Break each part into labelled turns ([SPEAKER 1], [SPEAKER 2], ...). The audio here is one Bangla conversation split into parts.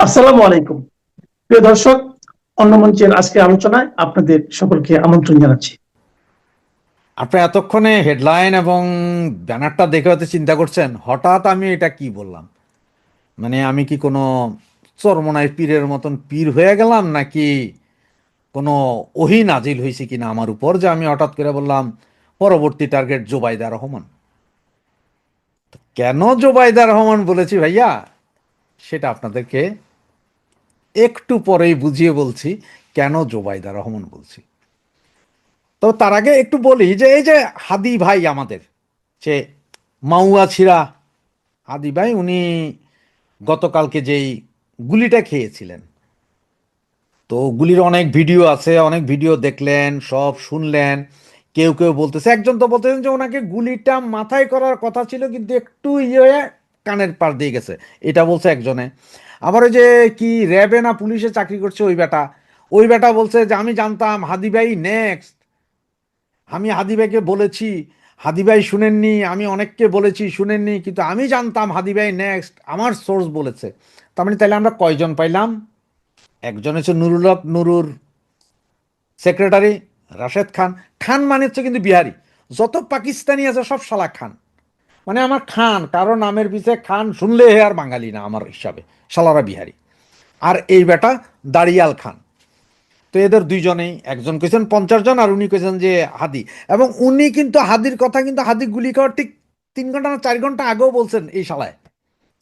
[SPEAKER 1] আসসালামু আলাইকুম। প্রিয় দর্শক, অন্য মঞ্চের আজকে আলোচনায় আপনাদের সকলকে আমন্ত্রণ জানাচ্ছি।
[SPEAKER 2] আপনি এতক্ষণে হেডলাইন এবং ব্যানারটা দেখে হয়তো চিন্তা করছেন হঠাৎ আমি এটা কি বললাম। মানে আমি কি কোনো চরমনায় পীরের মতন পীর হয়ে গেলাম, নাকি কোনো ওহী নাজিল হয়েছে কিনা আমার উপর যে আমি হঠাৎ করে বললাম পরবর্তী টার্গেট জোবাইদা রহমান। কেন জোবাইদা রহমান বলেছি ভাইয়া, সেটা আপনাদেরকে একটু পরেই বুঝিয়ে বলছি কেন জোবাইদা রহমান বলছি। তো তার আগে একটু বলি যে এই যে হাদি ভাই আমাদের, সে মাউয়া ছিরা হাদি ভাই, উনি গতকালকে যেই গুলিটা খেয়েছিলেন, তো গুলির অনেক ভিডিও আছে, অনেক ভিডিও দেখলেন, সব শুনলেন। কেউ কেউ বলতেছে, একজন তো বলতেছেন যে ওনাকে গুলিটা মাথায় করার কথা ছিল কিন্তু একটু হয়ে কানের পার দিয়ে গেছে, এটা বলছে একজনে। আবার ওই যে কি র্যাবে না পুলিশে চাকরি করছে ওই বেটা বলছে যে আমি জানতাম হাদি ভাই নেক্সট, আমি হাদি ভাইকে বলেছি, হাদি ভাই শুনেননি, আমি অনেককে বলেছি শুনেননি, কিন্তু আমি জানতাম হাদি ভাই নেক্সট, আমার সোর্স বলেছে। তার মানে তাহলে আমরা কয়জন পাইলাম? একজন হচ্ছে নুরুল হক নুরুর সেক্রেটারি রাশেদ খান। খান মানে হচ্ছে কিন্তু বিহারি, যত পাকিস্তানি আছে সব শালা খান। মানে আমার খান, কারো নামের পিছে খান শুনলে হে আর বাঙালি না আমার হিসাবে, শালারা বিহারি। আর এই বেটা দাড়িয়াল খান। তো এদের দুইজনেই, একজন কইছেন 50 জন আর উনি কইছেন যে হাদি। এবং উনি কিন্তু হাদির কথা কিন্তু হাদি গুলি খাওয়ার ঠিক 3 ঘন্টা না 4 ঘন্টা আগেও বলছেন এই শালায়।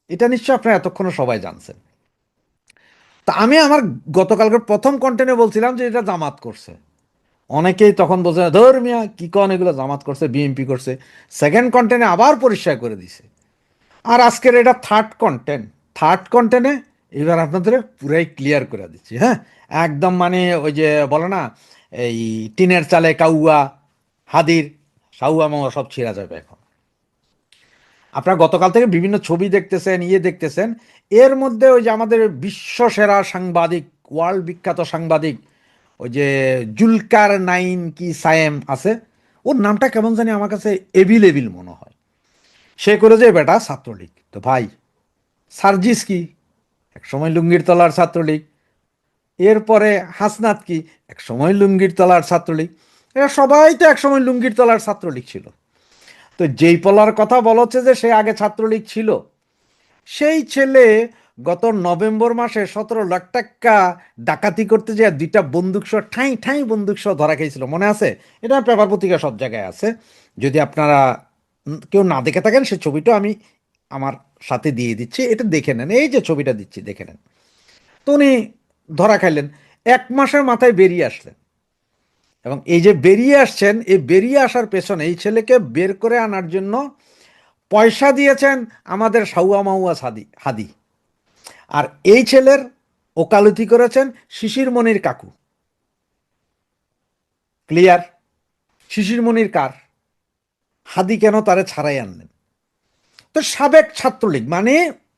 [SPEAKER 2] এটা নিশ্চয় আপনারা এতক্ষণে সবাই জানছেন। তা আমি আমার গতকালকে প্রথম কন্টেন্টে বলছিলাম যে এটা জামাত করছে। অনেকেই তখন বলছে ধর মিয়া কি কন, এগুলো জামাত করছে, বিএনপি করছে। সেকেন্ড কন্টেন্টে আবার পরিষ্কার করে দিছে। আর আজকের এটা থার্ড কন্টেন্টে এবার আপনাদের পুরাই ক্লিয়ার করে দিচ্ছি। হ্যাঁ, একদম মানে ওই যে বলে না, এই টিনের চালে কাউয়া, হাদির সাউয়া মাউয়া সব ছিঁড়া যাবে এখন। আপনারা গতকাল থেকে বিভিন্ন ছবি দেখতেছেন, দেখতেছেন। এর মধ্যে ওই যে আমাদের বিশ্ব সেরা সাংবাদিক, ওয়ার্ল্ড বিখ্যাত সাংবাদিক, ওই যে জুলকার নাইন কি সায়েম আছে, ওর নামটা কেমন জানি আমার কাছে এভিল এভিল মনে হয়। সে করে যে বেটা ছাত্রলীগ। তো ভাই, সার্জিস কি একসময় লুঙ্গির তলার ছাত্রলীগ, এরপরে হাসনাত কি একসময় লুঙ্গির তলার ছাত্রলীগ, এরা সবাই তো একসময় লুঙ্গির তলার ছাত্রলীগ ছিল। তো যেই পলার কথা বলা হচ্ছে যে সে আগে ছাত্রলীগ ছিল, সেই ছেলে গত নভেম্বর মাসে 17 লাখ টাকা ডাকাতি করতে যে দুইটা বন্দুক সহ ঠাঁই ঠাঁই বন্দুক সহ ধরা খেয়েছিল, মনে আছে? এটা পেপার পত্রিকা সব জায়গায় আছে। যদি আপনারা কেউ না দেখে থাকেন, সে ছবিটা আমি আমার সাথে দিয়ে দিচ্ছি, এটা দেখে নেন। এই যে ছবিটা দিচ্ছি দেখে নেন। তো উনি ধরা খাইলেন, 1 মাসের মাথায় বেরিয়ে আসলেন। এবং এই যে বেরিয়ে আসছেন, এই বেরিয়ে আসার পেছনে এই ছেলেকে বের করে আনার জন্য পয়সা দিয়েছেন আমাদের সাউয়া মাউয়া হাদি। আর এই ছেলের ওকালতি করেছেন শিশির মনির কাকু। ক্লিয়ার? শিশির মনির কার? হাদি কেন তারে ছাড়াই আনলেন? তো সাবেক ছাত্রলীগ, মানে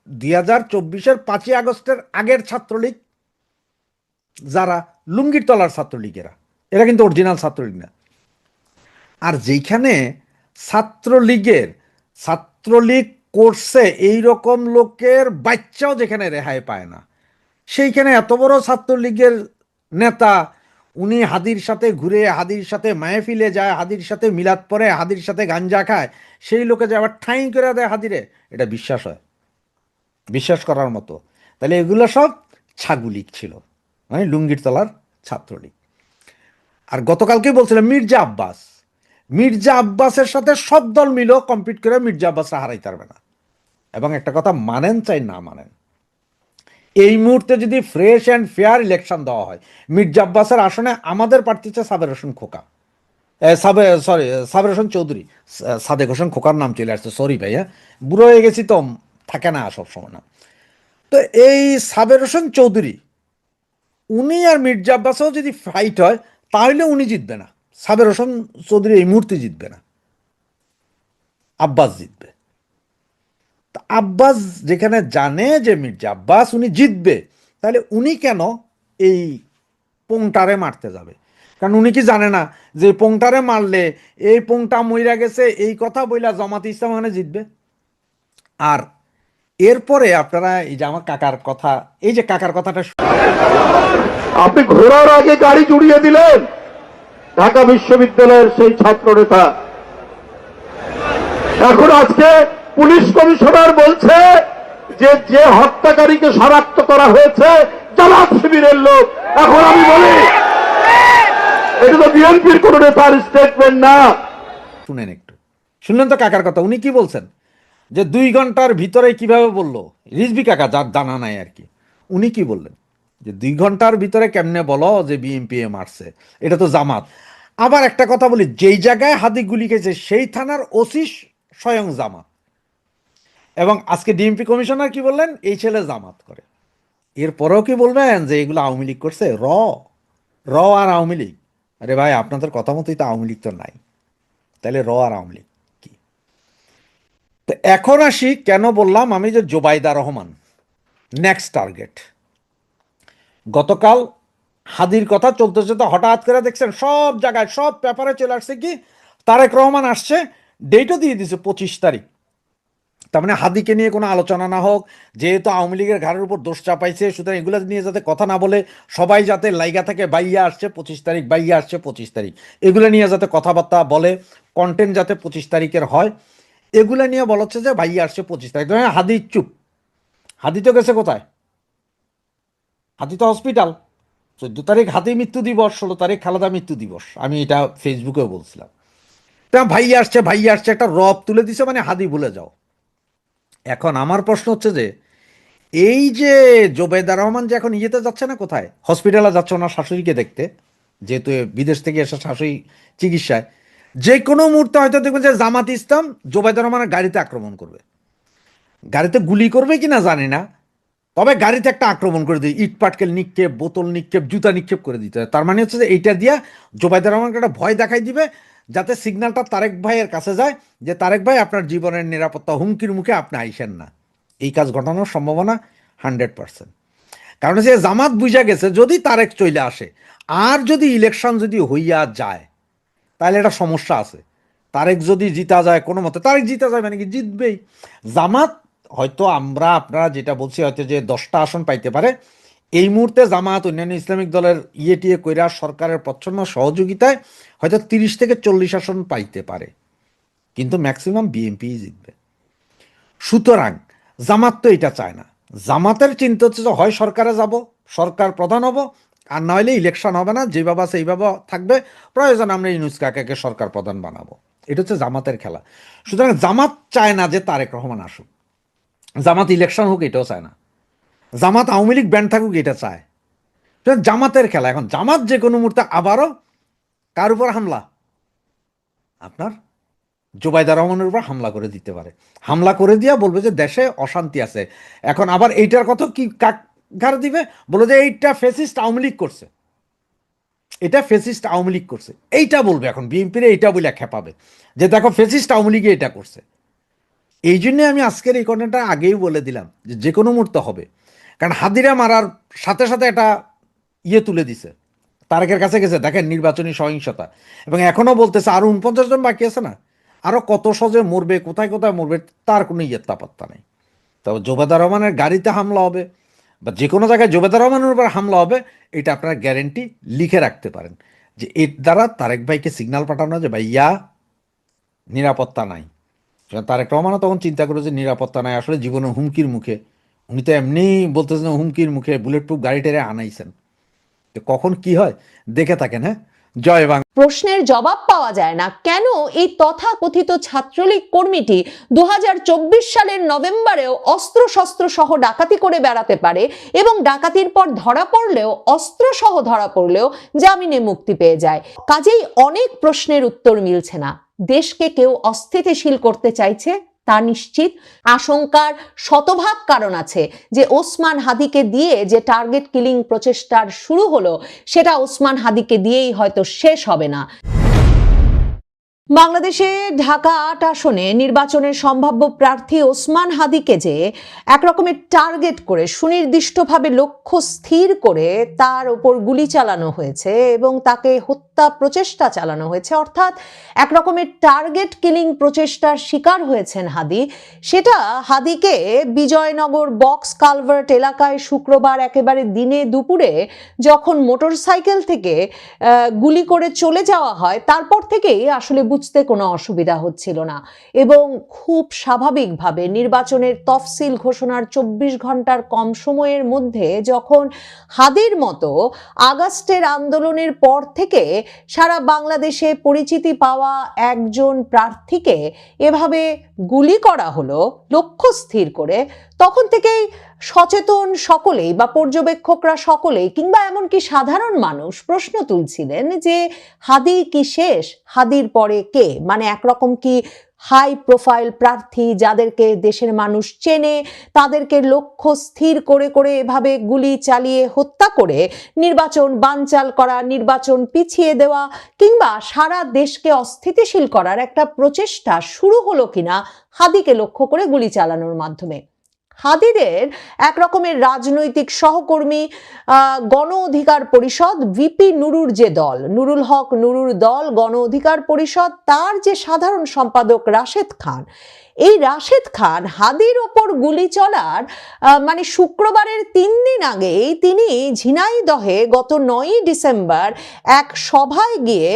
[SPEAKER 2] 2024-এর 5ই আগস্টের আগের ছাত্রলীগ, যারা লুঙ্গির তলার ছাত্রলীগেরা, এরা কিন্তু অরিজিনাল ছাত্রলীগ না। আর যেখানে ছাত্রলীগের ছাত্রলীগ করছে এই রকম লোকের বাচ্চাও যেখানে রেহাই পায় না, সেইখানে এত বড় ছাত্রলীগের নেতা, উনি হাদির সাথে ঘুরে, হাদির সাথে মাহফিলে যায়, হাদির সাথে মিলাদ পড়ে, হাদির সাথে গাঞ্জা খায়, সেই লোকে যে আবার ঠাঁই করে দেয় হাদিরে, এটা বিশ্বাস হয়? বিশ্বাস করার মতো? তাহলে এগুলো সব ছাগুলিক ছিল, মানে লুঙ্গির তলার ছাত্রলীগ। আর গতকালকে বলছিলাম মির্জা আব্বাসের সাথে সব দল মিলেও কম্পিট করে মির্জা আব্বাসরা হারাইতে পারবে না। এবং একটা কথা মানেন চাই না মানেন, এই মুহূর্তে যদি ফ্রেশ অ্যান্ড ফেয়ার ইলেকশন দেওয়া হয়, মির্জা আব্বাসের আসনে আমাদের প্রার্থী হচ্ছে সাবের হোসেন খোকা, সাবের হোসেন চৌধুরী। সাদেক হোসেন খোকার নাম চলে আসছে, সরি ভাইয়া, বুড়ো হয়ে গেছি তো, থাকে না সব সময় না। তো এই সাবের হোসেন চৌধুরী, উনি আর মির্জা আব্বাসও যদি ফাইট হয়, তাহলে উনি জিতবে না, সাবের হোসেন চৌধুরী এই মুহূর্তে জিতবে না, আব্বাস জিতবে। আব্বাস যেখানে জানে যে মির্জা আব্বাস উনি জিতবে, তাহলে উনি কেন এই পোংটারে মারতে যাবে? কারণ উনি কি জানে না যে পোংটারে মারলে এই পোংটা মইরা গেছে এই কথা বইলা জামাত ইসলাম ওখানে জিতবে? আর এরপরে আপনারা এই যে আমার কাকার কথা, এই যে কাকার কথাটা
[SPEAKER 3] আপনি ঘোরার আগে গাড়ি জুড়িয়ে দিলেন ঢাকা বিশ্ববিদ্যালয়ের সেই ছাত্র নেতা। এখন আজকে পুলিশ কমিশনার বলছে যে হত্যাকারীকে শনাক্ত করা হয়েছে জামাত শিবিরের লোক। এখন আমি বলি এটা তো বিএনপির কোন নেতার স্টেটমেন্ট না।
[SPEAKER 2] শুনেন একটু, শুনলেন তো কাকার কথা? উনি কি বলছেন যে 2 ঘন্টার ভিতরে কিভাবে বললো, রিজভি কাকা, যার জানা নাই আর কি, উনি কি বললেন যে 2 ঘন্টার ভিতরে কেমনে বলো যে বিএনপি মারছে, এটা তো জামাত। আবার একটা কথা বলি, যেই জায়গায় হাদি গুলি খেয়েছে সেই থানার ওসি স্বয়ং জামাত। এবং আজকে ডিএমপি কমিশনার কি বললেন, এই ছেলে জামাত করে। এরপরেও কি বলবেন যে এগুলো আওয়ামী লীগ করছে? র আর আওয়ামী লীগ? আরে ভাই, আপনাদের কথা মতোই তো আওয়ামী লীগ তো নাই, তাহলে র আর আওয়ামী লীগ কি? তো এখন আসি, কেন বললাম আমি যে জোবাইদা রহমান নেক্সট টার্গেট। গতকাল হাদির কথা চলতে চলতে হঠাৎ করে দেখছেন সব জায়গায়, সব পেপারে চলে আসছে কি তারেক রহমান আসছে, ডেটও দিয়ে দিছে 25 তারিখ। তার মানে হাদিকে নিয়ে কোনো আলোচনা না হোক, যেহেতু আওয়ামী লীগের ঘাড়ের উপর দোষ চাপাইছে, সুতরাং এগুলো নিয়ে যাতে কথা না বলে, সবাই যাতে লাইগা থেকে বাইয়া আসছে 25 তারিখ, বাইয়া আসছে 25 তারিখ, এগুলো নিয়ে যাতে কথাবার্তা বলে, কন্টেন্ট যাতে 25 তারিখের হয়, এগুলো নিয়ে বলা হচ্ছে যে বাইয়া আসছে 25 তারিখ। হাদি চুপ। হাদি তো গেছে কোথায়? হাদি তো হসপিটাল। 14 তারিখ হাদি মৃত্যু দিবস, 16 তারিখ খালেদা মৃত্যু দিবস, আমি এটা ফেসবুকেও বলছিলাম। তা ভাইয়া আসছে একটা রব তুলে দিছে, মানে হাদি ভুলে যাও। এখন আমার প্রশ্ন হচ্ছে যে এই যে জোবেদা রহমান যে এখন ইয়েতে যাচ্ছে না, কোথায়, হসপিটালে যাচ্ছে ওনার শাশুড়িকে দেখতে, যেহেতু বিদেশ থেকে এসে শাশুড়ি চিকিৎসায়, যে কোনো মুহূর্তে হয়তো দেখবেন যে জামাত ইসলাম জোবেদা রহমানের গাড়িতে আক্রমণ করবে। গাড়িতে গুলি করবে কিনা জানি না, তবে গাড়িতে একটা আক্রমণ করে দিই, ইট পাটকেল নিক্ষেপ, বোতল নিক্ষেপ, জুতা নিক্ষেপ করে দিতে হয়। তার মানে হচ্ছে যে এইটা দিয়া জোবাইদা রহমানকে একটা ভয় দেখাই দিবে, যাতে সিগন্যালটা তারেক ভাইয়ের কাছে যায় যে তারেক ভাই আপনার জীবনের নিরাপত্তা হুমকির মুখে আপনি আইসেন না। এই কাজ ঘটানোর সম্ভাবনা 100%। কারণ হচ্ছে জামাত বুঝা গেছে যদি তারেক চলে আসে, আর যদি ইলেকশন যদি হইয়া যায়, তাহলে একটা সমস্যা আছে। তারেক যদি জিতা যায় কোনো মতে, তারেক জিতা যায় মানে কি জিতবেই। জামাত হয়তো আপনারা যেটা বলছি হয়তো যে 10টা আসন পাইতে পারে। এই মুহূর্তে জামাত অন্যান্য ইসলামিক দলের টিয়ে কইরা সরকারের প্রচ্ছন্ন সহযোগিতায় হয়তো 30 থেকে 40 আসন পাইতে পারে, কিন্তু ম্যাক্সিমাম বিএনপি জিতবে। সুতরাং জামাত তো এটা চায় না। জামাতের চিন্তা হচ্ছে যে হয় সরকারে যাব, সরকার প্রধান হব, আর না হলে ইলেকশন হবে না, যেভাবে সেইভাবে থাকবে, প্রয়োজন আমরা ইউনূস কাকাকে সরকার প্রধান বানাবো। এটা হচ্ছে জামাতের খেলা। সুতরাং জামাত চায় না যে তারেক রহমান আসুক, জামাত ইলেকশন হোক এটাও চায় না, জামাত আওয়ামী লীগ ব্যান্ড থাকুক এটা চায়। জামাতের খেলা। এখন জামাত যে কোনো মুহূর্তে আবারও কার উপর হামলা, আপনার জোবাইদা রহমানের উপর হামলা করে দিতে পারে। হামলা করে দিয়া বলবে যে দেশে অশান্তি আছে। এখন আবার এইটার কথা কি কাক ঘাড় দিবে, বলে যে এইটা ফেসিস্ট আওয়ামী লীগ করছে, এটা ফেসিস্ট আওয়ামী লীগ করছে, এইটা বলবে। এখন বিএনপির এইটা বলে খেপাবে যে দেখো ফেসিস্ট আওয়ামী লীগে এটা করছে। এই জন্যে আমি আজকের এই ঘটনাটা আগেই বলে দিলাম যে কোনো মুহূর্তে হবে। কারণ হাদিরা মারার সাথে সাথে একটা তুলে দিছে, তারেকের কাছে গেছে, দেখেন নির্বাচনী সহিংসতা, এবং এখনো বলতেছে আরো 49 জন বাকি আছে না, আরো কত সহজে মরবে, কোথায় কোথায় মরবে তার কোনো পাত্তা নেই। তবে জোবেদা রহমানের গাড়িতে হামলা হবে বা যে কোনো জায়গায় জোবেদা রহমানের উপর হামলা হবে, এটা আপনারা গ্যারেন্টি লিখে রাখতে পারেন যে এর দ্বারা তারেক ভাইকে সিগন্যাল পাঠানো যে ভাইয়া নিরাপত্তা নাই। তারেক রহমানও তখন চিন্তা করে যে নিরাপত্তা নাই, আসলে জীবনের হুমকির মুখে। উনি তো এমনি বলতেছেন হুমকির মুখে বুলেট প্রুফ গাড়ি টেরে আনাইছেন। কখন কি হয় দেখে থাকেন। হ্যাঁ, জয় বাংলা।
[SPEAKER 4] প্রশ্নের জবাব পাওয়া যায় না কেন এই তথাকথিত ছাত্রলীগ কর্মীটি 2024 সালের নভেম্বরেও অস্ত্র শস্ত্র সহ ডাকাতি করে বেড়াতে পারে এবং ডাকাতির পর ধরা পড়লেও, অস্ত্র সহ ধরা পড়লেও জামিনে মুক্তি পেয়ে যায়। কাজেই অনেক প্রশ্নের উত্তর মিলছে না। দেশকে কেউ অস্থিতিশীল করতে চাইছে তা নিশ্চিত। আশঙ্কার শতভাগ কারণ আছে যে ওসমান হাদিকে দিয়ে যে টার্গেট কিলিং প্রচেষ্টার শুরু হলো, সেটা ওসমান হাদিকে দিয়েই হয়তো শেষ হবে না। বাংলাদেশে ঢাকা ৮ আসনে নির্বাচনের সম্ভাব্য প্রার্থী ওসমান হাদিকে যে একরকমের টার্গেট করে সুনির্দিষ্টভাবে লক্ষ্য স্থির করে তার ওপর গুলি চালানো হয়েছে এবং তাকে হত্যা প্রচেষ্টা চালানো হয়েছে, অর্থাৎ একরকমের টার্গেট কিলিং প্রচেষ্টার শিকার হয়েছেন হাদি, সেটা হাদিকে বিজয়নগর বক্স কালভার্ট এলাকায় শুক্রবার একেবারে দিনে দুপুরে যখন মোটরসাইকেল থেকে গুলি করে চলে যাওয়া হয় তারপর থেকেই আসলে বুঝতে কোনো অসুবিধা হচ্ছিল না এবং খুব স্বাভাবিকভাবে নির্বাচনের তফসিল ঘোষণার ২৪ ঘন্টার কম সময়ের মধ্যে যখন হাদির মতো আগস্টের আন্দোলনের পর থেকে সারা বাংলাদেশে পরিচিতি পাওয়া একজন প্রার্থীকে এভাবে গুলি করা হলো লক্ষ্য স্থির করে, তখন থেকেই সচেতন সকলেই বা পর্যবেক্ষকরা সকলেই কিংবা এমনকি সাধারণ মানুষ প্রশ্ন তুলছিলেন যে হাদি কি শেষ, হাদির পরে কে? মানে একরকম কি হাই প্রোফাইল প্রার্থী যাদেরকে দেশের মানুষ চেনে তাদেরকে লক্ষ্য স্থির করে করে এভাবে গুলি চালিয়ে হত্যা করে নির্বাচন বানচাল করা, নির্বাচন পিছিয়ে দেওয়া কিংবা সারা দেশকে অস্থিতিশীল করার একটা প্রচেষ্টা শুরু হলো কিনা হাদিকে লক্ষ্য করে গুলি চালানোর মাধ্যমে? হাদিদের এক রকমের রাজনৈতিক সহকর্মী গণ অধিকার পরিষদ ভিপি নুরুর যে দল, নুরুল হক নুরুর দল গণ অধিকার পরিষদ, তার যে সাধারণ সম্পাদক রাশেদ খান, এই রাশেদ খান হাদির ওপর গুলি চলার মানে শুক্রবারের ৩ দিন আগেই তিনি ঝিনাইদহে গত ৯ই ডিসেম্বর এক সভায় গিয়ে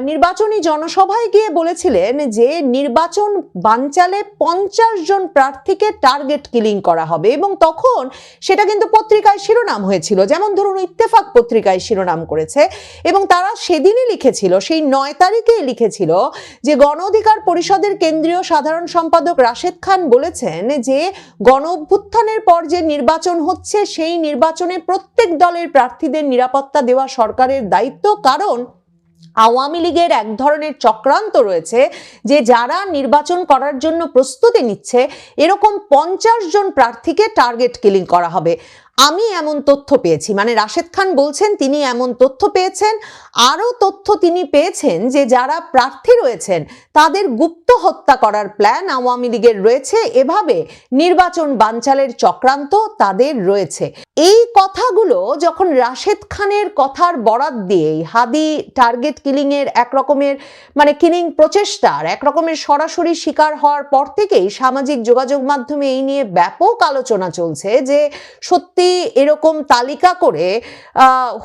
[SPEAKER 4] নির্বাচনী জনসভায় গিয়ে বলেছিলেন যে নির্বাচন বানচালে ৫০ জন প্রার্থীকে টার্গেট কিলিং করা হবে এবং তখন সেটা কিন্তু পত্রিকায় শিরোনাম হয়েছিল, যেমন ধরুন ইত্তেফাক পত্রিকায় শিরোনাম করেছে এবং তারা সেদিনই লিখেছিল, সেই ৯ তারিখেই লিখেছিল যে গণ অধিকার পরিষদের কেন্দ্রীয় সাধারণ সম্পাদক রাশেদ খান বলেছেন যে গণ অভ্যুত্থানের পর যে নির্বাচন হচ্ছে সেই নির্বাচনে প্রত্যেক দলের প্রার্থীদের নিরাপত্তা দেওয়া সরকারের দায়িত্ব, কারণ আওয়ামী লীগের এক ধরনের চক্রান্ত রয়েছে যে যারা নির্বাচন করার জন্য প্রস্তুতি নিচ্ছে এরকম ৫০ জন প্রার্থীকে টার্গেট কিলিং করা হবে। আমি এমন তথ্য পেয়েছি, মানে রাশেদ খান বলছেন তিনি এমন তথ্য পেয়েছেন, আরও তথ্য তিনি পেয়েছেন যে যারা প্রার্থী রয়েছেন তাদের গুপ্ত হত্যা করার প্ল্যান আওয়ামী লীগের রয়েছে, এভাবে নির্বাচন বানচালের চক্রান্ত তাদের রয়েছে। এই কথাগুলো যখন রাশেদ খানের কথার বরাত দিয়েই হাদি টার্গেট কিলিং এর এক রকমের মানে কিলিং প্রচেষ্টার এক রকমের সরাসরি শিকার হওয়ার পর থেকেই সামাজিক যোগাযোগ মাধ্যমে এই নিয়ে ব্যাপক আলোচনা চলছে যে সত্যি এরকম তালিকা করে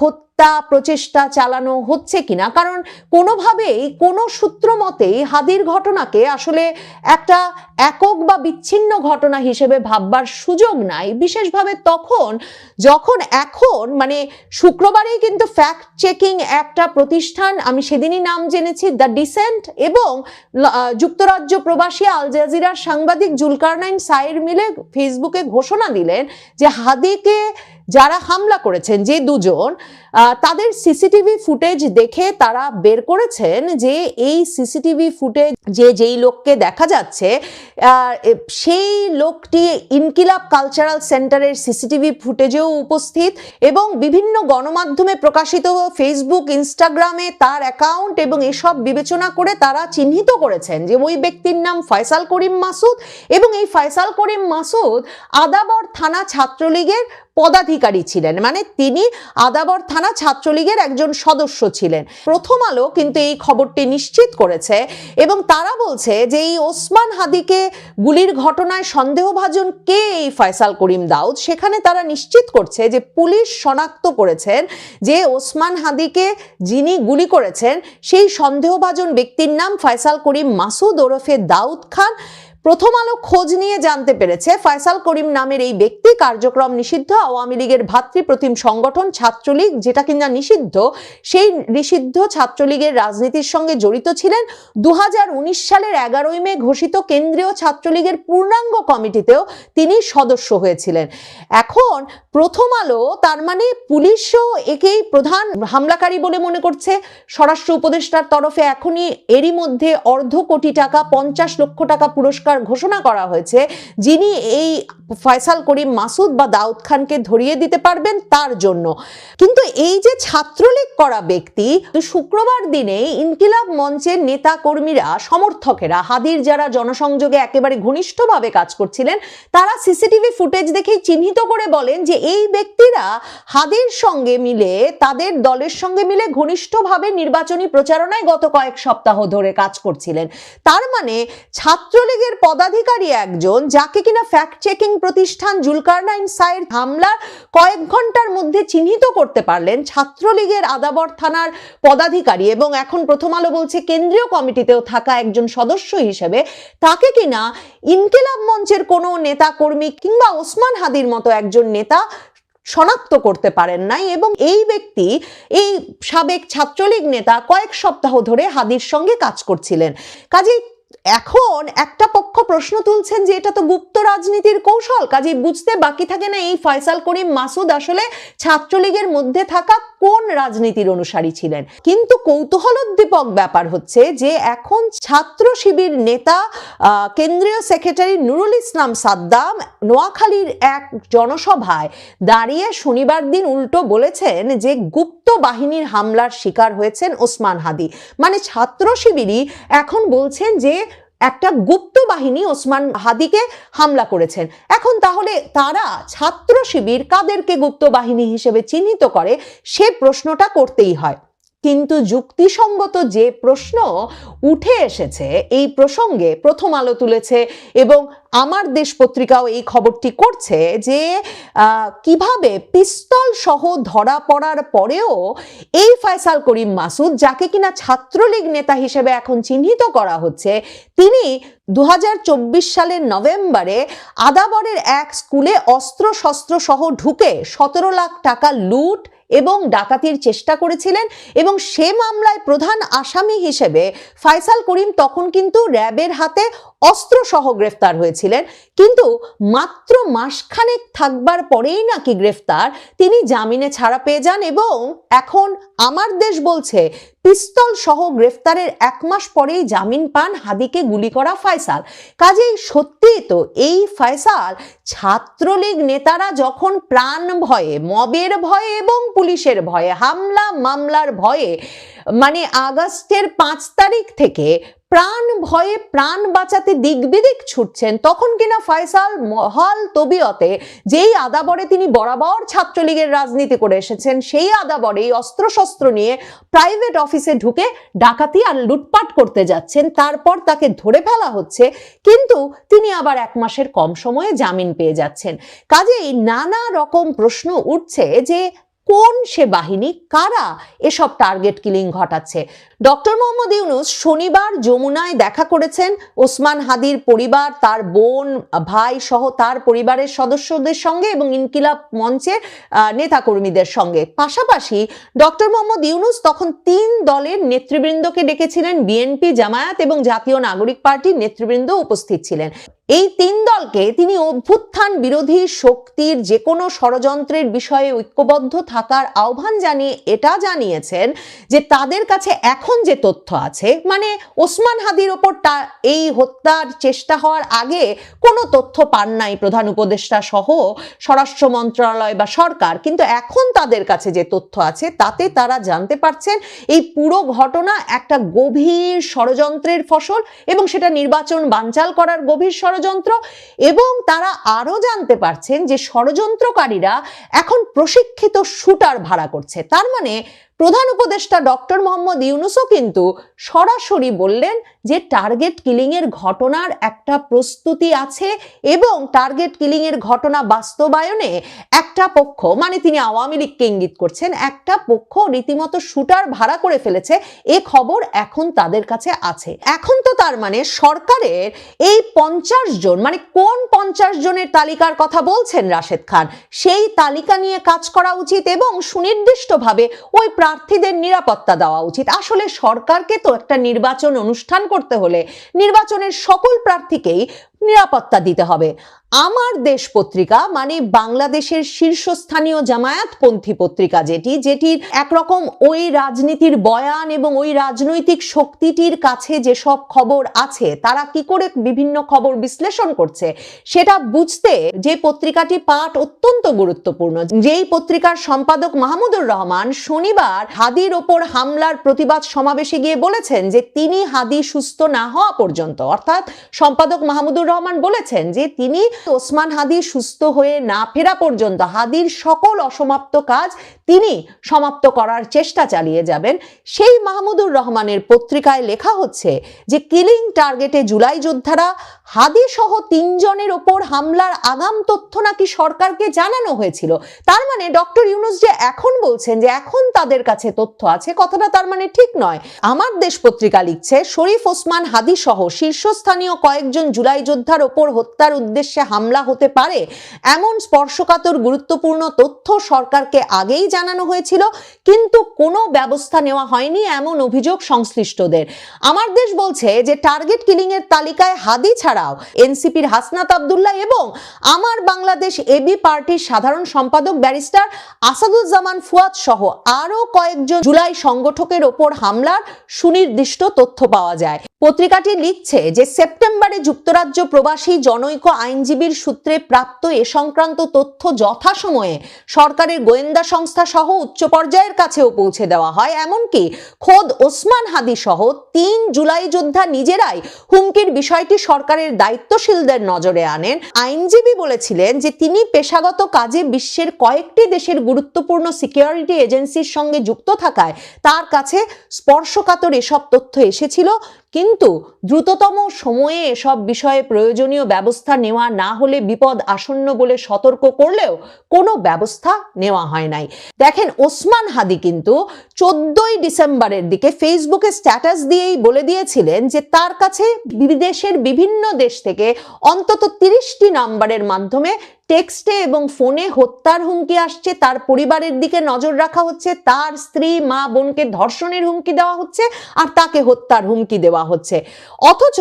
[SPEAKER 4] হত্যা প্রচেষ্টা চালানো হচ্ছে কিনা, কারণ কোনোভাবেই কোনো সূত্র মতেই হাদির ঘটনাকে আসলে একটা একক বা বিচ্ছিন্ন ঘটনা হিসেবে ভাববার সুযোগ নাই, বিশেষভাবে তখন যখন এখন মানে শুক্রবারেই কিন্তু ফ্যাক্ট চেকিং একটা প্রতিষ্ঠান, আমি সেদিনই নাম জেনেছি, দ্য ডিসেন্ট, এবং যুক্তরাজ্য প্রবাসী আল জাজিরার সাংবাদিক জুলকারনাইন সাইর মিলে ফেসবুকে ঘোষণা দিলেন যে হাদিকে যারা হামলা করেছেন যে দুজন তাদের সিসিটিভি ফুটেজ দেখে তারা বের করেছেন যে এই সিসিটিভি ফুটেজ যেই লোককে দেখা যাচ্ছে সেই লোকটি ইনকিলাব কালচারাল সেন্টারের সিসিটিভি ফুটেজেও উপস্থিত এবং বিভিন্ন গণমাধ্যমে প্রকাশিত ফেসবুক ইনস্টাগ্রামে তার অ্যাকাউন্ট এবং এসব বিবেচনা করে তারা চিহ্নিত করেছেন যে ওই ব্যক্তির নাম ফয়সাল করিম মাসুদ এবং এই ফয়সাল করিম মাসুদ আদাবর থানা ছাত্রলীগের পদাধিকারী ছিলেন, মানে তিনি আদাবর থানা ছাত্রলীগের একজন সদস্য ছিলেন। প্রথম আলো কিন্তু এই খবরটি নিশ্চিত করেছে এবং তারা বলছে যে এই ওসমান হাদিকে গুলির ঘটনায় সন্দেহভাজন কে এই ফয়সাল করিম দাউদ, সেখানে তারা নিশ্চিত করছে যে পুলিশ শনাক্ত করেছেন যে ওসমান হাদিকে যিনি গুলি করেছেন সেই সন্দেহভাজন ব্যক্তির নাম ফয়সাল করিম মাসুদ ওরফে দাউদ খান। প্রথম আলো খোঁজ নিয়ে জানতে পেরেছে ফয়সাল করিম নামের এই ব্যক্তি কার্যক্রম নিষিদ্ধ আওয়ামী লীগের ভাতৃপ্রতিম সংগঠন ছাত্রলীগ, যেটা কিনা নিষিদ্ধ, সেই নিষিদ্ধ ছাত্রলীগের রাজনীতির সঙ্গে জড়িত ছিলেন। ২০১৯ সালের ১১ই মে ঘোষিত কেন্দ্রীয় ছাত্রলীগের পূর্ণাঙ্গ কমিটিতেও তিনি সদস্য হয়েছিলেন। এখন প্রথম আলো তার মানে পুলিশও একেই প্রধান হামলাকারী বলে মনে করছে। স্বরাষ্ট্র উপদেষ্টার তরফে এখনই এরই মধ্যে ২৫০ কোটি টাকা ৫০ লক্ষ টাকা পুরস্কার তালিকার ঘোষণা করা হয়েছে যিনি এই ফয়সাল করিম মাসুদ বা দাউদ খানকে ধরিয়ে দিতে পারবেন তার জন্য। কিন্তু এই যে ছাত্রলীগ করা ব্যক্তি, শুক্রবার দিনে ইনকিলাব মঞ্চের নেতা কর্মীরা, সমর্থকেরা, হাদির যারা জনসংযোগে একেবারে ঘনিষ্ঠভাবে কাজ করছিলেন, তারা সিসিটিভি ফুটেজ দেখেই চিহ্নিত করে বলেন যে এই ব্যক্তিরা হাদির সঙ্গে মিলে, তাদের দলের সঙ্গে মিলে ঘনিষ্ঠভাবে নির্বাচনী প্রচারণায় গত কয়েক সপ্তাহ ধরে কাজ করছিলেন। তার মানে ছাত্রলীগের পদাধিকারী একজন, যাকে কিনা ফ্যাক্ট চেকিং প্রতিষ্ঠান জুলকারনাইন সাইর হামলার কয়েক ঘন্টার মধ্যে চিহ্নিত করতে পারলেন ছাত্রলীগের আদাবর থানার পদাধিকারী এবং এখন প্রথম আলো বলছে কেন্দ্রীয় কমিটিতেও থাকা একজন সদস্য হিসেবে, তাকে কিনা ইনকিলাব মঞ্চের কোনো নেতা কর্মী কিংবা ওসমান হাদির মতো একজন নেতা শনাক্ত করতে পারেন নাই। এবং এই ব্যক্তি, এই সাবেক ছাত্রলীগ নেতা, কয়েক সপ্তাহ ধরে হাদির সঙ্গে কাজ করছিলেন। কাজেই এখন একটা পক্ষ প্রশ্ন তুলছেন যে এটা তো গুপ্ত রাজনীতির কৌশল, কাজেই বুঝতে বাকি থাকে না এই ফয়সাল করিম মাসুদ আসলে ছাত্রলীগের মধ্যে থাকা কোন রাজনীতির অনুসারী ছিলেন। কিন্তু কৌতূহলোদ্দীপক ব্যাপার হচ্ছে যে এখন ছাত্র শিবির নেতা কেন্দ্রীয় সেক্রেটারি নুরুল ইসলাম সাদ্দাম নোয়াখালীর এক জনসভায় দাঁড়িয়ে শনিবার দিন উল্টো বলেছেন যে গুপ্ত বাহিনীর হামলার শিকার হয়েছেন ওসমান হাদি। মানে ছাত্র শিবিরই এখন বলছেন যে একটা গুপ্ত বাহিনী ওসমান হাদিকে হামলা করেছেন। এখন তাহলে তারা ছাত্র শিবির কাদেরকে গুপ্ত বাহিনী হিসেবে চিহ্নিত করে, সে প্রশ্নটা করতেই হয়। কিন্তু যুক্তিসঙ্গত যে প্রশ্ন উঠে এসেছে এই প্রসঙ্গে প্রথম আলো তুলেছে এবং আমার দেশ পত্রিকাও এই খবরটি করছে যে কিভাবে পিস্তল সহ ধরা পড়ার পরেও এই ফয়সাল করিম মাসুদ, যাকে কিনা ছাত্রলীগ নেতা হিসেবে এখন চিহ্নিত করা হচ্ছে, তিনি 2024 সালের নভেম্বরে আদাবরের এক স্কুলে অস্ত্র শস্ত্র সহ ঢুকে 17 লাখ টাকা লুট এবং ডাকাতির চেষ্টা করেছিলেন এবং সে মামলায় প্রধান আসামি হিসেবে ফয়সাল করিম তখন কিন্তু র্যাবের হাতে অস্ত্র সহ গ্রেফতার হয়েছিলেন। কিন্তু মাত্র মাসখানেক থাকবার পরেই নাকি গ্রেফতার, তিনি জামিনে ছাড়া পেয়ে যান এবং এখন আমার দেশ বলছে পিস্তল সহ গ্রেফতারের 1 মাস পরেই জামিন পান হাদিকে গুলি করা ফয়সাল। কাজেই সত্যি তো এই ফয়সাল ছাত্রলীগ নেতারা যখন প্রাণ ভয়ে, মবের ভয়ে এবং পুলিশের ভয়ে, হামলা মামলার ভয়ে, মানে আগস্টের 5 তারিখ থেকে প্রাণ ভয়ে প্রাণ বাঁচাতে দিক বিদিক ছুটছেন, তখন কিনা ফয়সাল মহাল তবিয়তে যেই আদাবরে তিনি বরাবর ছাত্রলীগের রাজনীতি করে এসেছেন, সেই আদাবরে অস্ত্রশস্ত্র নিয়ে প্রাইভেট অফিসে ঢুকে ডাকাতি আর লুটপাট করতে যাচ্ছেন। তারপর তাকে ধরে ফেলা হচ্ছে, কিন্তু তিনি আবার 1 মাসের কম সময়ে জামিন পেয়ে যাচ্ছেন। কাজেই নানা রকম প্রশ্ন উঠছে যে কোন সে বাহিনী, কারা এসব টার্গেট কিলিং ঘটাচ্ছে। ডক্টর মোহাম্মদ ইউনূস শনিবার যমুনায় দেখা করেছেন ওসমান হাদির পরিবার, তার বোন, ভাই সহ তার পরিবারের সদস্যদের সঙ্গে এবং ইনকিলাব মঞ্চের নেতাকর্মীদের সঙ্গে। পাশাপাশি ডক্টর মোহাম্মদ ইউনূস তখন 3 দলের নেতৃবৃন্দকে ডেকেছিলেন, বিএনপি, জামায়াত এবং জাতীয় নাগরিক পার্টির নেতৃবৃন্দ উপস্থিত ছিলেন। এই 3 দলকে তিনি অভ্যুত্থান বিরোধী শক্তির যে কোনো ষড়যন্ত্রের বিষয়ে ঐক্যবদ্ধ থাকার আহ্বান জানিয়ে এটা জানিয়েছেন যে তাদের কাছে এখন যে তথ্য আছে, মানে ওসমান হাদির ওপর এই হত্যার চেষ্টা হওয়ার আগে কোনো তথ্য পান নাই প্রধান উপদেষ্টা সহ স্বরাষ্ট্র মন্ত্রণালয় বা সরকার, কিন্তু এখন তাদের কাছে যে তথ্য আছে তাতে তারা জানতে পারছেন এই পুরো ঘটনা একটা গভীর ষড়যন্ত্রের ফসল এবং সেটা নির্বাচন বানচাল করার গভীর ষড়যন্ত্র। এবং তারা আরো জানতে পারছেন যে ষড়যন্ত্রকারীরা এখন প্রশিক্ষিত শুটার ভাড়া করছে। তার মানে প্রধান উপদেষ্টা ডক্টর মোহাম্মদ ইউনূসও কিন্তু সরাসরি বললেন যে টার্গেট কিলিং এর ঘটনার একটা প্রস্তুতি আছে এবং টার্গেট কিলিং এর ঘটনা বাস্তবায়নে একটা পক্ষ, মানে তিনি আওয়ামী লীগকে ইঙ্গিত করছেন, একটা পক্ষ রীতিমতো শুটার ভাড়া করে ফেলেছে, এ খবর এখন তাদের কাছে আছে। এখন তো তার মানে সরকারের এই 50 জন, মানে কোন 50 জনের তালিকার কথা বলছেন রাশেদ খান, সেই তালিকা নিয়ে কাজ করা উচিত এবং সুনির্দিষ্টভাবে ওই প্রার্থীদের নিরাপত্তা দেওয়া উচিত। আসলে সরকারকে তো একটা নির্বাচন অনুষ্ঠান করতে হলে নির্বাচনের সকল প্রার্থীকেই নিরাপত্তা দিতে হবে। আমার দেশ পত্রিকা মানে বাংলাদেশের শীর্ষস্থানীয় জামায়াতপন্থী পত্রিকা যেটির একরকম ওই রাজনীতির বয়ান এবং ওই রাজনৈতিক শক্তিটির কাছে যেসব খবর আছে তারা কি করে বিভিন্ন খবর বিশ্লেষণ করছে সেটা বুঝতে যে পত্রিকাটি পাঠ অত্যন্ত গুরুত্বপূর্ণ। যেই পত্রিকার সম্পাদক মাহমুদুর রহমান শনিবার হাদির ওপর হামলার প্রতিবাদ সমাবেশে গিয়ে বলেছেন যে তিনি হাদি সুস্থ না হওয়া পর্যন্ত, অর্থাৎ সম্পাদক মাহমুদুর রহমান বলেছেন যে তিনি ওসমান হাদি সুস্থ হয়ে না ফেরা পর্যন্ত হাদির সকল অসমাপ্ত কাজ তিনি সমাপ্ত করার চেষ্টা চালিয়ে যাবেন। সেই মাহমুদুর রহমানের পত্রিকায় লেখা হচ্ছে যে কিলিং টার্গেটে জুলাই যোদ্ধারা হাদি সহ 3 জনের ওপর হামলার আগাম তথ্য নাকি সরকারকে জানানো হয়েছিল। তার মানে ডক্টর ইউনূস যে এখন বলছেন যে এখন তাদের কাছে তথ্য আছে, কথাটা তার মানে ঠিক নয়। আমার দেশ পত্রিকা লিখছে শরীফ ওসমান হাদি সহ শীর্ষস্থানীয় কয়েকজন জুলাই যোদ্ধার ওপর হত্যার উদ্দেশ্যে হামলা হতে পারে এমন স্পর্শকাতর গুরুত্বপূর্ণ তথ্য সরকারকে আগেই জানানো হয়েছিল, কিন্তু কোনো ব্যবস্থা নেওয়া হয়নি এমন অভিযোগ সংশ্লিষ্টদের। আমার দেশ বলছে যে টার্গেট কিলিং এর তালিকায় হাদি ছাড়াও এনসিপির হাসনাত আব্দুল্লাহ এবং আমার বাংলাদেশ এবি পার্টির সাধারণ সম্পাদক ব্যারিস্টার আসাদুজ্জামান ফুয়াদ সহ আরো কয়েকজন জুলাই সংগঠকের ওপর হামলার সুনির্দিষ্ট তথ্য পাওয়া যায়। পত্রিকাটি লিখছে যে সেপ্টেম্বরে যুক্তরাজ্য প্রবাসী জনৈক আইনজীবীর সূত্রে প্রাপ্ত এ সংক্রান্ত তথ্য যথাসময়ে সরকারের গোয়েন্দা সংস্থা সহ উচ্চ পর্যায়ের কাছেও পৌঁছে দেওয়া হয়। এমনকি খোদ ওসমান হাদি সহ 3 জুলাই যোদ্ধা নিজেরাই হুমকির বিষয়টি সরকারের দায়িত্বশীলদের নজরে আনেন। আইনজীবী বলেছিলেন যে তিনি পেশাগত কাজে বিশ্বের কয়েকটি দেশের গুরুত্বপূর্ণ সিকিউরিটি এজেন্সির সঙ্গে যুক্ত থাকায় তার কাছে স্পর্শকাতর এসব তথ্য এসেছিল, কিন্তু দ্রুততম সময়ে এসব বিষয়ে প্রয়োজনীয় ব্যবস্থা নেওয়া না হলে বিপদ আসন্ন বলে সতর্ক করলেও কোনো ব্যবস্থা নেওয়া হয় নাই। দেখেন, ওসমান হাদি কিন্তু 14ই ডিসেম্বরের দিকে ফেসবুকে স্ট্যাটাস দিয়েই বলে দিয়েছিলেন যে তার কাছে বিদেশের বিভিন্ন দেশ থেকে অন্তত 30টি নাম্বারের মাধ্যমে টেক্সটে এবং ফোনে হত্যার হুমকি আসছে, তার পরিবারের দিকে নজর রাখা হচ্ছে, তার স্ত্রী মা বোনকে ধর্ষণের হুমকি দেওয়া হচ্ছে আর তাকে হত্যার হুমকি দেওয়া হচ্ছে। অথচ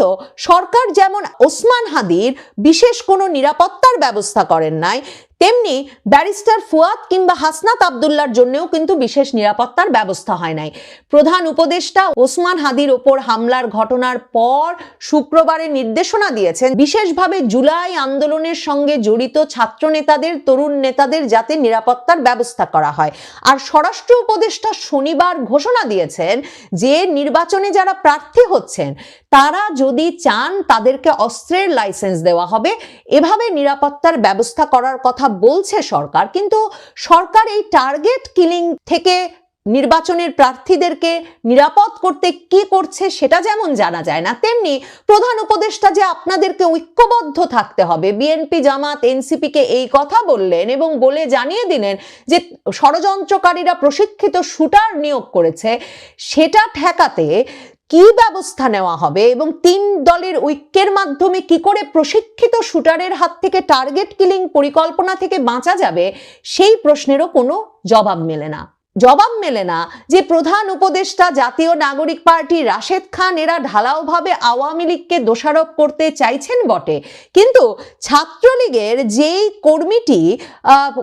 [SPEAKER 4] সরকার যেমন ওসমান হাদির বিশেষ কোনো নিরাপত্তার ব্যবস্থা করেন নাই, তেমনি ব্যারিস্টার ফুয়াদ কিংবা হাসনাত আব্দুল্লাহর জন্যও কিন্তু বিশেষ নিরাপত্তার ব্যবস্থা হয় নাই। প্রধান উপদেষ্টা ওসমান হাদির ওপর হামলার ঘটনার পর শুক্রবারে নির্দেশনা দিয়েছেন বিশেষভাবে জুলাই আন্দোলনের সঙ্গে জড়িত ছাত্র নেতাদের, তরুণ নেতাদের যাতে নিরাপত্তার ব্যবস্থা করা হয়। আর স্বরাষ্ট্র উপদেষ্টা শনিবার ঘোষণা দিয়েছেন যে নির্বাচনে যারা প্রার্থী হচ্ছেন তারা যদি চান তাদেরকে অস্ত্রের লাইসেন্স দেওয়া হবে। এভাবে নিরাপত্তার ব্যবস্থা করার কথা বলছে সরকার, কিন্তু সরকার এই টার্গেট কিলিং থেকে নির্বাচনের প্রার্থীদেরকে নিরাপদ করতে কি করছে সেটা যেমন জানা যায় না, তেমনি প্রধান উপদেষ্টা যে আপনাদেরকে ঐক্যবদ্ধ থাকতে হবে, বিএনপি জামাত এনসিপিকে এই কথা বললেন এবং বলে জানিয়ে দিলেন যে ষড়যন্ত্রকারীরা প্রশিক্ষিত শুটার নিয়োগ করেছে, সেটা ঠেকাতে কি ব্যবস্থা নেওয়া হবে এবং 3 দলের ঐক্যের মাধ্যমে কি করে প্রশিক্ষিত শুটারের হাত থেকে টার্গেট কিলিং পরিকল্পনা থেকে বাঁচা যাবে, সেই প্রশ্নেরও কোনো জবাব মেলে না। জবাব মেলে না যে প্রধান উপদেষ্টা, জাতীয় নাগরিক পার্টি, রাশেদ খান এরা ঢালাওভাবে আওয়ামী লীগকে দোষারোপ করতে চাইছেন বটে, কিন্তু ছাত্রলীগের যেই কর্মীটি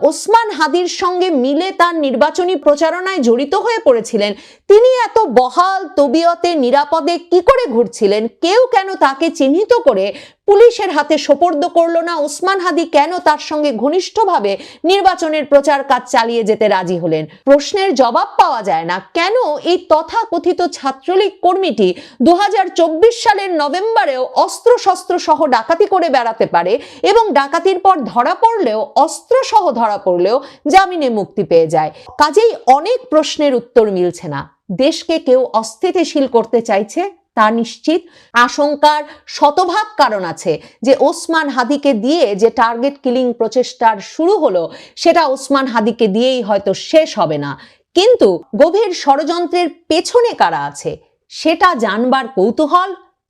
[SPEAKER 4] ওসমান হাদির সঙ্গে মিলে তার নির্বাচনী প্রচারণায় জড়িত হয়ে পড়েছিলেন, তিনি এত বহাল তবিয়তে নিরাপদে কি করে ঘুরছিলেন? কেউ কেন তাকে চিহ্নিত করে পুলিশের হাতে সোপর্দ করলো না? ওসমান হাদি কেন তার সঙ্গে ঘনিষ্ঠভাবে নির্বাচনের প্রচার কাজ চালিয়ে যেতে রাজি হলেন? প্রশ্নের জবাব পাওয়া যায় না। কেন এই তথাকথিত ছাত্রলীগ কর্মীটি 2024 সালের নভেম্বরেও অস্ত্রশস্ত্র সহ ডাকাতি করে বেড়াতে পারে এবং ডাকাতির পর ধরা পড়লেও, অস্ত্র সহ ধরা পড়লেও জামিনে মুক্তি পেয়ে যায়? কাজেই অনেক প্রশ্নের উত্তর মিলছে না। দেশকে কেউ অস্থিতিশীল করতে চাইছে তা নিশ্চিত। আশঙ্কার শতভাগ কারণ আছে যে ওসমান হাদিকে দিয়ে যে টার্গেট কিলিং প্রচেষ্টার শুরু হলো সেটা ওসমান হাদিকে দিয়েই হয়তো শেষ হবে না, কিন্তু গভীর ষড়যন্ত্রের পেছনে কারা আছে সেটা জানবার কৌতূহল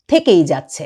[SPEAKER 4] থেকেই যাচ্ছে।